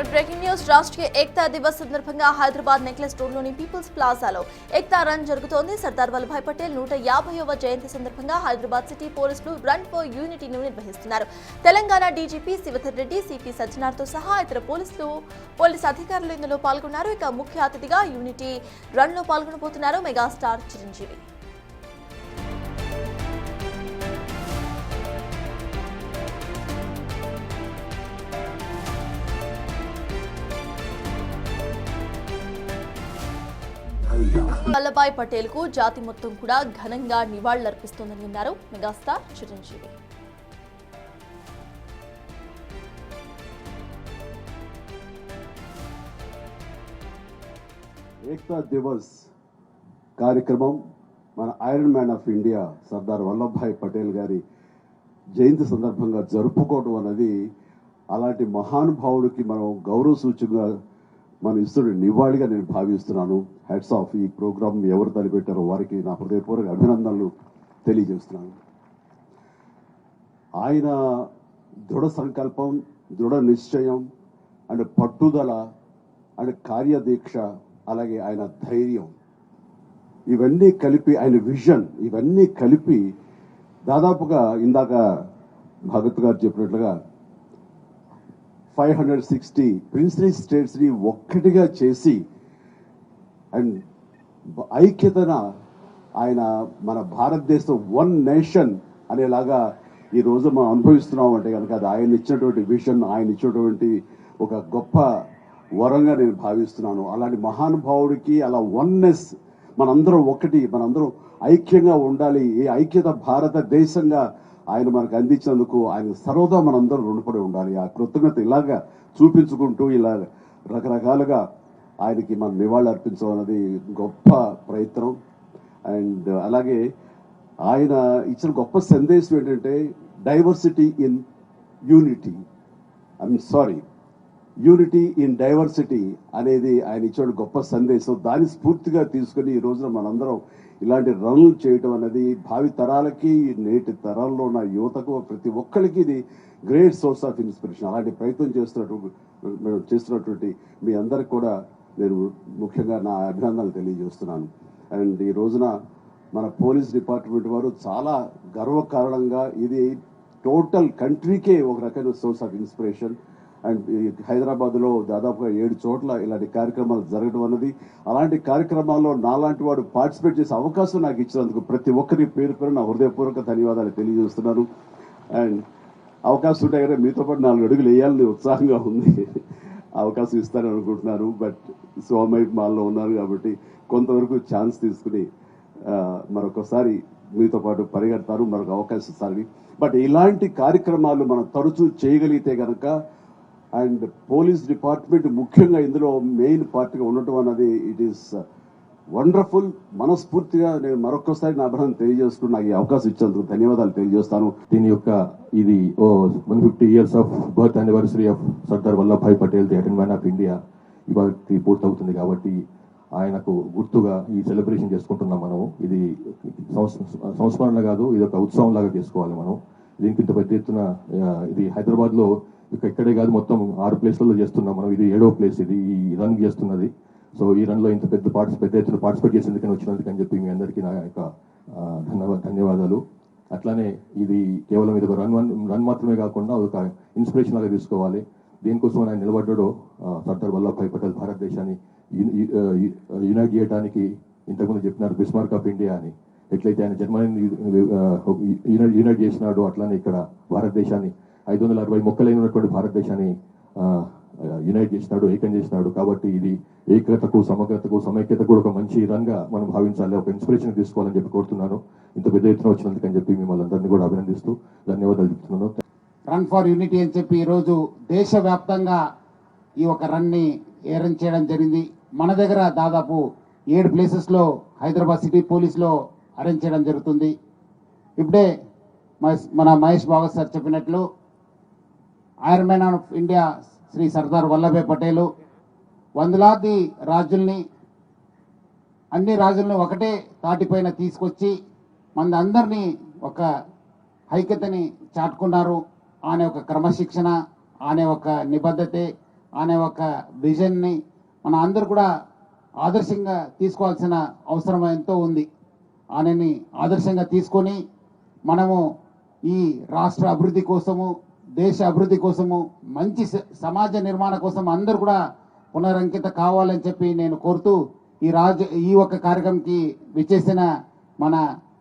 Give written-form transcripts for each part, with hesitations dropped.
Breaking news Rashtriya Ekta Divas సందర్భంగా Hyderabad necklace రోడ్లోని people's ప్లాజాలో ఏక్తా రన్ జరుగుతోంది. సర్దార్ వల్లభాయ్ పటేల్ 150వ జయంతి సందర్భంగా హైదరాబాద్ సిటీ పోలీసులు రన్ ఫర్ యూనిటీని నిర్వహిస్తున్నారు. తెలంగాణ డీజీపీ శివధర్ రెడ్డి, సిపి సజ్జనార్తో సహా ఇతర పోలీసు అధికారులు ఇందులో పాల్గొన్నారు. ఇక ముఖ్య అతిథిగా యూనిటీ రన్ లో పాల్గొనబోతున్నారు మెగాస్టార్ చిరంజీవి. వల్లభాయ్ పటేల్ కు జాతి మొత్తం కూడా ఘనంగా నివాళులర్పిస్తోందని అన్నారు మెగాస్టార్ చిరంజీవి. ఏక్తా దివస్ కార్యక్రమం మన iron man of India Sardar Vallabhbhai Patel గారి జయంతి సందర్భంగా జరుపుకోవడం అనేది అలాంటి మహానుభావుడికి మనం గౌరవ సూచనగా మనం ఇస్తున్న నివాళిగా నేను భావిస్తున్నాను. Heads of. ఈ ప్రోగ్రాం ఎవరు తలపెట్టారో వారికి నా హృదయపూర్వక అభినందనలు తెలియజేస్తున్నాను. ఆయన దృఢ సంకల్పం, దృఢ నిశ్చయం అండ్ పట్టుదల అండ్ కార్యదీక్ష, అలాగే ఆయన ధైర్యం, ఇవన్నీ కలిపి ఆయన విజన్, ఇవన్నీ కలిపి దాదాపుగా ఇందాక భగత్ గారు చెప్పినట్లుగా 560 ప్రిన్స్లీ స్టేట్స్ ని ఒక్కటిగా చేసి అండ్ ఐక్యతన ఆయన మన భారతదేశం వన్ నేషన్ అనేలాగా ఈ రోజు మనం అనుభవిస్తున్నాం అంటే కనుక అది ఆయన ఇచ్చినటువంటి విజన్, ఆయన ఇచ్చినటువంటి ఒక గొప్ప వరంగా నేను భావిస్తున్నాను. అలాంటి మహానుభావుడికి అలా వన్నెస్, మనందరం ఒకటి, మనందరం ఐక్యంగా ఉండాలి. ఈ ఐక్యత భారతదేశంగా ఆయన మనకు అందించినందుకు ఆయన సర్వదా మనందరం రుణపడి ఉండాలి. ఆ కృతజ్ఞత ఇలాగా చూపించుకుంటూ ఇలా రకరకాలుగా ఆయనకి మనం నివాళులు అర్పించడం అనేది గొప్ప ప్రయత్నం. అండ్ అలాగే ఆయన ఇచ్చిన గొప్ప సందేశం ఏంటంటే diversity in unity, unity in diversity అనేది ఆయన ఇచ్చిన గొప్ప సందేశం. దాన్ని స్ఫూర్తిగా తీసుకుని ఈ రోజున మనందరం ఇలాంటి రన్లు చేయటం అనేది భావి తరాలకి, నేటి తరాల్లో ఉన్న యువతకు, ప్రతి ఒక్కరికి ఇది గ్రేట్ సోర్స్ ఆఫ్ ఇన్స్పిరేషన్. అలాంటి ప్రయత్నం చేస్తున్నటువంటి మీ అందరికి కూడా నేను ముఖ్యంగా నా అభినందనలు తెలియజేస్తున్నాను. అండ్ ఈ రోజున మన పోలీస్ డిపార్ట్మెంట్ వారు చాలా గర్వకారణంగా ఇది టోటల్ కంట్రీకే ఒక రకమైన సోర్స్ ఆఫ్ ఇన్స్పిరేషన్. అండ్ హైదరాబాద్లో దాదాపుగా 7 చోట్ల ఇలాంటి కార్యక్రమాలు జరగడం అన్నది, అలాంటి కార్యక్రమాల్లో నాలాంటి వాడు పార్టిసిపేట్ చేసే అవకాశం నాకు ఇచ్చినందుకు ప్రతి ఒక్కరి పేరు నా హృదయపూర్వక ధన్యవాదాలు తెలియజేస్తున్నాను. అండ్ అవకాశం ఉంటే కదా మీతో పాటు 4 అడుగులు వేయాలని ఉత్సాహంగా ఉంది. అవకాశం ఇస్తారని అనుకుంటున్నాను. బట్ సోమైట్ మాల్లో ఉన్నారు కాబట్టి కొంతవరకు ఛాన్స్ తీసుకుని మరొకసారి మీతో పాటు పరిగెడతారు, మరొక అవకాశం ఇస్తారని. బట్ ఇలాంటి కార్యక్రమాలు మనం తరచూ చేయగలిగితే కనుక, అండ్ పోలీస్ డిపార్ట్మెంట్ ముఖ్యంగా ఇందులో మెయిన్ పార్ట్గా ఉండటం అన్నది ఇట్ ఈస్ వండర్ఫుల్. మనస్ఫూర్తిగా నేను మరొకసారి నా అభినందన తెలియజేసుకుని నాకు ఈ అవకాశం ఇచ్చేందుకు ధన్యవాదాలు తెలియజేస్తాను. దీని యొక్క ఇది 150 years of birth anniversary of Sardar Vallabhbhai Patel, the iron man of India ఇవాళకి పూర్తవుతుంది. కాబట్టి ఆయనకు గుర్తుగా ఈ సెలబ్రేషన్ చేసుకుంటున్నాం మనం. ఇది సంస్మరణ కాదు, ఇది ఒక ఉత్సవం లాగా చేసుకోవాలి మనం. దీనికి ఇంత పెద్ద ఎత్తున ఇది హైదరాబాద్ లో ఇక్కడే కాదు, మొత్తం 6 ప్లేస్లలో చేస్తున్నాం మనం. ఇది 7వ ప్లేస్ ఇది ఈ రన్ చేస్తున్నది. సో ఈ రన్ లో ఇంత పెద్ద ఎత్తున పార్టిసిపేట్ చేసేందుకని వచ్చినందుకు అని చెప్పి మీ అందరికీ నా యొక్క ధన్యవాదాలు. అట్లానే ఇది కేవలం ఇది ఒక రన్ మాత్రమే కాకుండా ఒక ఇన్స్పిరేషన్ లాగా తీసుకోవాలి. దేనికోసం ఆయన నిలబడ్డాడో సర్దార్ వల్లభాయ్ పటేల్ భారతదేశాన్ని యునైట్ చేయడానికి ఇంతకుముందు చెప్పినారు బిస్మార్క్ ఆఫ్ ఇండియా అని. ఎట్లయితే ఆయన జర్మనీని యునైట్ చేసినాడో అట్లానే ఇక్కడ భారతదేశాన్ని 560 మొక్కలైనటువంటి భారతదేశాన్ని యునైట్ చేసినాడు, ఏకం చేసినాడు. కాబట్టి ఇది ఏకతకు, సమగ్రతకు, సమైక్యత కూడా ఒక మంచి రంగా మనం భావించాలి, ఒక ఇన్స్పిరేషన్ తీసుకోవాలని చెప్పి కోరుతున్నాను. ఇంత పెద్ద ఎత్తున వచ్చినందుకని చెప్పి మిమ్మల్ని అందరినీ కూడా అభినందిస్తూ ధన్యవాదాలు చెప్తున్నాను. రన్ ఫర్ యూనిటీ అని చెప్పి ఈరోజు దేశవ్యాప్తంగా ఈ ఒక రన్ని అరేంజ్ చేయడం జరిగింది. మన దగ్గర దాదాపు 7 ప్లేసెస్లో హైదరాబాద్ సిటీ పోలీస్లో అరేంజ్ చేయడం జరుగుతుంది. ఇప్పుడే మన మహేష్ బాగత్ సార్ చెప్పినట్లు iron man of India Shri Sardar Vallabhbhai Patel వందలాది రాజుల్ని, అన్ని రాజుల్ని ఒకటే తాటిపైన తీసుకొచ్చి మన అందరినీ ఒక ఐక్యతని చాటుకున్నారు. అనే ఒక క్రమశిక్షణ, అనే ఒక నిబద్ధతే, అనే ఒక విజన్ని మన అందరూ కూడా ఆదర్శంగా తీసుకోవాల్సిన అవసరం ఎంతో ఉంది. ఆయనని ఆదర్శంగా తీసుకొని మనము ఈ రాష్ట్ర అభివృద్ధి కోసము, దేశ అభివృద్ధి కోసము, మంచి సమాజ నిర్మాణ కోసం అందరూ కూడా పునరంకిత కావాలని చెప్పి నేను కోరుతూ ఈ ఒక్క కార్యక్రమంకి విచ్చేసిన మన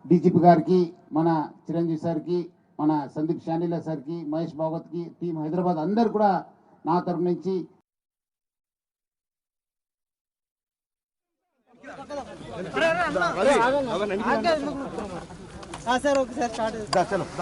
డీజీపీ గారికి, మన చిరంజీవి సార్కి, మన సందీప్ శానిలా సార్కి, మహేష్ భాగవత్కి, టీం హైదరాబాద్ అందరు కూడా నా తరఫు నుంచి సార్ ఒకసారి స్టార్ట్